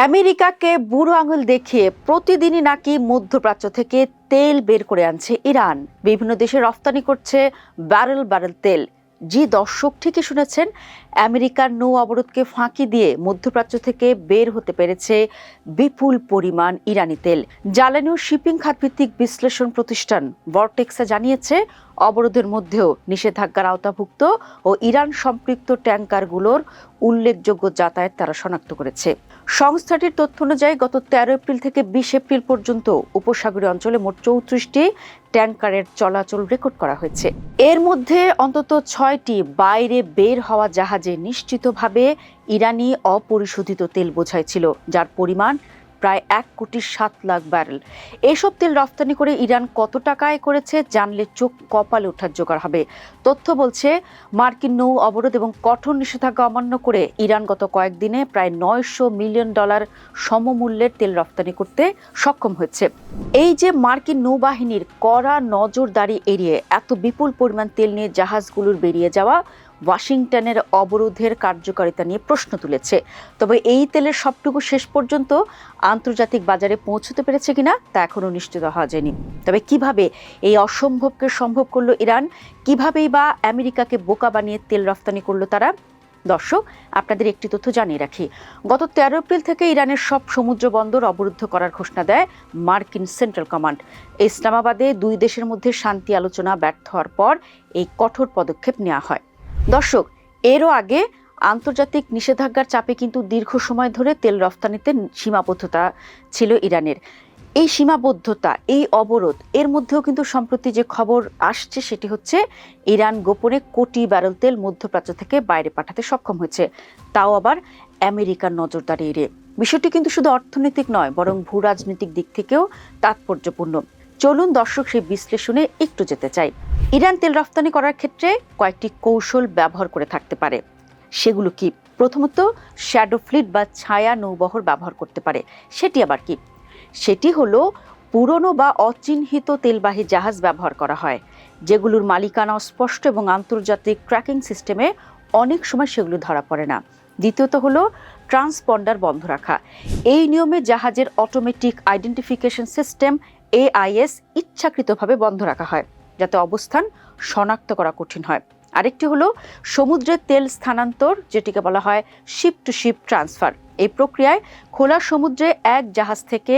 আমেরিকাকে বুড়ো আঙুল দেখিয়ে প্রতিদিনই নাকি মধ্যপ্রাচ্য থেকে তেল বের করে আনছে ইরান। বিভিন্ন দেশে রফতানি করছে ব্যারেল ব্যারেল তেল। জি দর্শক, ঠিকই শুনেছেন, আমেরিকার নৌ অবরোধকে ফাঁকি দিয়ে মধ্যপ্রাচ্য থেকে বের হতে পেরেছে বিপুল পরিমাণ ইরানি তেল। জ্বালানি ও শিপিং খাতভিত্তিক বিশ্লেষণ প্রতিষ্ঠান ভর্টেক্সা জানিয়েছে, অবরোধের মধ্যেও নিষেধাজ্ঞার আওতাভুক্ত ও ইরান সম্পৃক্ত ট্যাঙ্কারগুলোর উল্লেখযোগ্য যাতায়াত তারা শনাক্ত করেছে। সংস্থাটির তথ্য অনুযায়ী গত 13 এপ্রিল থেকে 20 এপ্রিল পর্যন্ত উপসাগরীয় অঞ্চলে মোট 34টি ট্যাঙ্কারের চলাচল রেকর্ড করা হয়েছে। এর মধ্যে অন্তত 6টি বাইরে বের হওয়া জাহাজে নিশ্চিতভাবে ইরানি অপরিশোধিত তেল বোঝাই ছিল, যার পরিমাণ প্রায় 1,07,00,000 ব্যারেল। এসব তেল রফতানি করে ইরান কত টাকা আয় করেছে জানলে চোখ কপালে ওঠার জোগাড় হবে। তথ্য বলছে, মার্কিন নৌ অবরোধ এবং কঠোর নিষেধাজ্ঞা অমান্য করে ইরান গত কয়েকদিনে প্রায় $900 মিলিয়ন সমমূল্যের তেল রফতানি করতে সক্ষম হয়েছে। এই যে মার্কিন নৌবাহিনীর কড়া নজরদারি এড়িয়ে এত বিপুল পরিমাণ তেল নিয়ে জাহাজগুলোর বেরিয়ে যাওয়া ওয়াশিংটনের অবরোধের কার্যকারিতা নিয়ে প্রশ্ন তুলেছে। তবে এই তেলের সবটুকু শেষ পর্যন্ত আন্তর্জাতিক বাজারে পৌঁছতে পেরেছে কিনা তা এখনও নিশ্চিত হওয়া যায়নি। তবে কিভাবে এই অসম্ভবকে সম্ভব করলো ইরান, কিভাবেই বা আমেরিকাকে বোকা বানিয়ে তেল রফতানি করলো তারা? দর্শক, আপনাদের একটি তথ্য জানিয়ে রাখি, গত 13 এপ্রিল থেকে ইরানের সব সমুদ্র বন্দর অবরুদ্ধ করার ঘোষণা দেয় মার্কিন সেন্ট্রাল কমান্ড। ইসলামাবাদে দুই দেশের মধ্যে শান্তি আলোচনা ব্যর্থ হওয়ার পর এই কঠোর পদক্ষেপ নেওয়া হয়। দর্শক, এরও আগে আন্তর্জাতিক নিষেধাজ্ঞার চাপে কিন্তু দীর্ঘ সময় ধরে তেল রফতানিতে সীমাবদ্ধতা ছিল ইরানের। এই সীমাবদ্ধতা, এই অবরোধ, এর মধ্যেও কিন্তু সম্প্রতি যে খবর আসছে সেটি হচ্ছে ইরান গোপনে কোটি ব্যারেল তেল মধ্যপ্রাচ্য থেকে বাইরে পাঠাতে সক্ষম হয়েছে, তাও আবার আমেরিকার নজরদারি এড়িয়ে। বিষয়টি কিন্তু শুধু অর্থনৈতিক নয়, বরং ভূ রাজনৈতিক দিক থেকেও তাৎপর্যপূর্ণ। চলুন দর্শক, সেই বিশ্লেষণে একটু যেতে চাই। ইরান তেল রফতানি করার ক্ষেত্রে কয়েকটি কৌশল ব্যবহার করে থাকতে পারে। সেগুলো কি? প্রথমত, শ্যাডো ফ্লিট বা ছায়া নৌবহর ব্যবহার করতে পারে। সেটি আবার কি? সেটি হলো পুরনো বা অচিহ্নিত তেলবাহী জাহাজ ব্যবহার করা হয়, যেগুলোর মালিকানা অস্পষ্ট এবং আন্তর্জাতিক ট্র্যাকিং সিস্টেমে অনেক সময় সেগুলো ধরা পড়ে না। দ্বিতীয়ত হলো ট্রান্সপন্ডার বন্ধ রাখা। এই নিয়মে জাহাজের অটোমেটিক আইডেন্টিফিকেশন সিস্টেম AIS ইচ্ছাকৃতভাবে বন্ধ রাখা হয়, যাতে অবস্থান শনাক্ত করা কঠিন হয়। আরেকটি হলো সমুদ্রে তেল স্থানান্তর, যেটিকে বলা হয় শিপ টু শিপ ট্রান্সফার। এই প্রক্রিয়ায় খোলা সমুদ্রে এক জাহাজ থেকে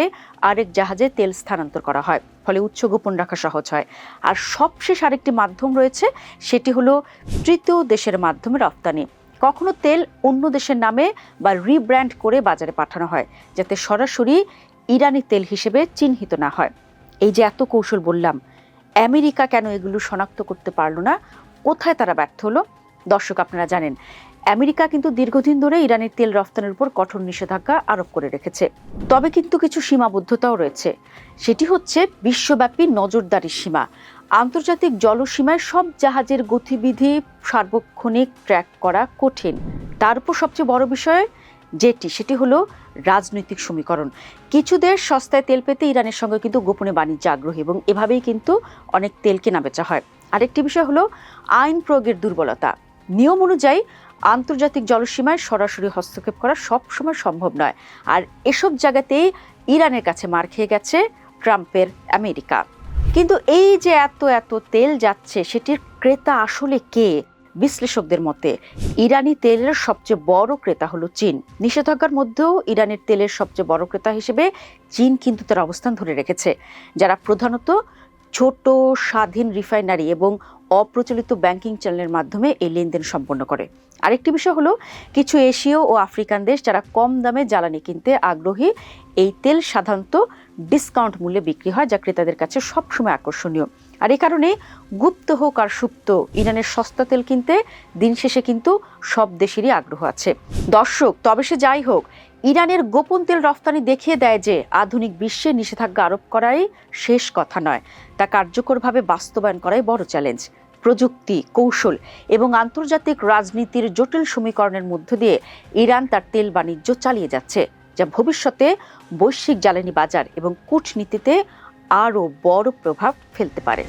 আরেক জাহাজে তেল স্থানান্তর করা হয়, ফলে উৎস গোপন রাখা সহজ হয়। আর সবশেষ আরেকটি মাধ্যম রয়েছে, সেটি হলো তৃতীয় দেশের মাধ্যমে রফতানি। কখনো তেল অন্য দেশের নামে বা রিব্র্যান্ড করে বাজারে পাঠানো হয়, যাতে সরাসরি ইরানি তেল হিসেবে চিহ্নিত না হয়। এই যে এত কৌশল বললাম, আমেরিকা কেন এগুলো শনাক্ত করতে পারলো না? কোথায় তারা ব্যর্থ হলো? দর্শক, আপনারা জানেন, আমেরিকা কিন্তু দীর্ঘদিন ধরে ইরানের তেল রফতানির উপর কঠোর নিষেধাজ্ঞা আরোপ করে রেখেছে। তবে কিন্তু কিছু সীমাবদ্ধতাও রয়েছে। সেটি হচ্ছে বিশ্বব্যাপী নজরদারির সীমা। আন্তর্জাতিক জলসীমায় সব জাহাজের গতিবিধি সার্বক্ষণিক ট্র্যাক করা কঠিন। তার উপর সবচেয়ে বড় বিষয় সেটি হলো রাজনৈতিক সমীকরণ। কিছু দেশ সস্তায় তেল পেতে ইরানের সঙ্গে কিন্তু গোপনে বাণিজ্য আগ্রহী, এবং এভাবেই কিন্তু অনেক তেল কেনা বেচা হয়। আরেকটি বিষয় হলো আইন প্রয়োগের দুর্বলতা। নিয়ম অনুযায়ী আন্তর্জাতিক জলসীমায় সরাসরি হস্তক্ষেপ করা সবসময় সম্ভব নয়, আর এসব জায়গাতেই ইরানের কাছে মার খেয়ে গেছে ট্রাম্পের আমেরিকা। কিন্তু এই যে এত এত তেল যাচ্ছে, সেটির ক্রেতা আসলে কে? বিশ্লেষকদের মতে ইরানি তেলের সবচেয়ে বড় ক্রেতা হলো চীন। নিষেধাজ্ঞার মধ্যেও ইরানের তেলের সবচেয়ে বড় ক্রেতা হিসেবে চীন কিন্তু তার অবস্থান ধরে রেখেছে, যারা প্রধানত ছোট স্বাধীন রিফাইনারি এবং অপ্রচলিত ব্যাংকিং চ্যানেলের মাধ্যমে এই লেনদেন সম্পন্ন করে। আরেকটি বিষয় হলো কিছু এশীয় ও আফ্রিকান দেশ যারা কম দামে জ্বালানি কিনতে আগ্রহী। এই তেল সাধারণত ডিসকাউন্ট মূল্যে বিক্রি হয়, যা ক্রেতাদের কাছে সবসময় আকর্ষণীয়। আর এই কারণে গুপ্ত হোক আর সুপ্ত, ইরানের সস্তা তেল কিনতে দিন শেষে কিন্তু সব দেশেরই আগ্রহ আছে। দর্শক, তবে সে যাই হোক, ইরানের গোপন তেল রফতানি দেখিয়ে দেয় যে আধুনিক বিশ্বে নিষেধাজ্ঞা আরোপ করাই শেষ কথা নয়, তা কার্যকরভাবে বাস্তবায়ন করাই বড় চ্যালেঞ্জ। প্রযুক্তি, কৌশল এবং আন্তর্জাতিক রাজনীতির জটিল সমীকরণের মধ্য দিয়ে ইরান তার তেল বাণিজ্য চালিয়ে যাচ্ছে, যা ভবিষ্যতে বৈশ্বিক জ্বালানি বাজার এবং কূটনীতিতে আরও বড় প্রভাব ফেলতে পারে।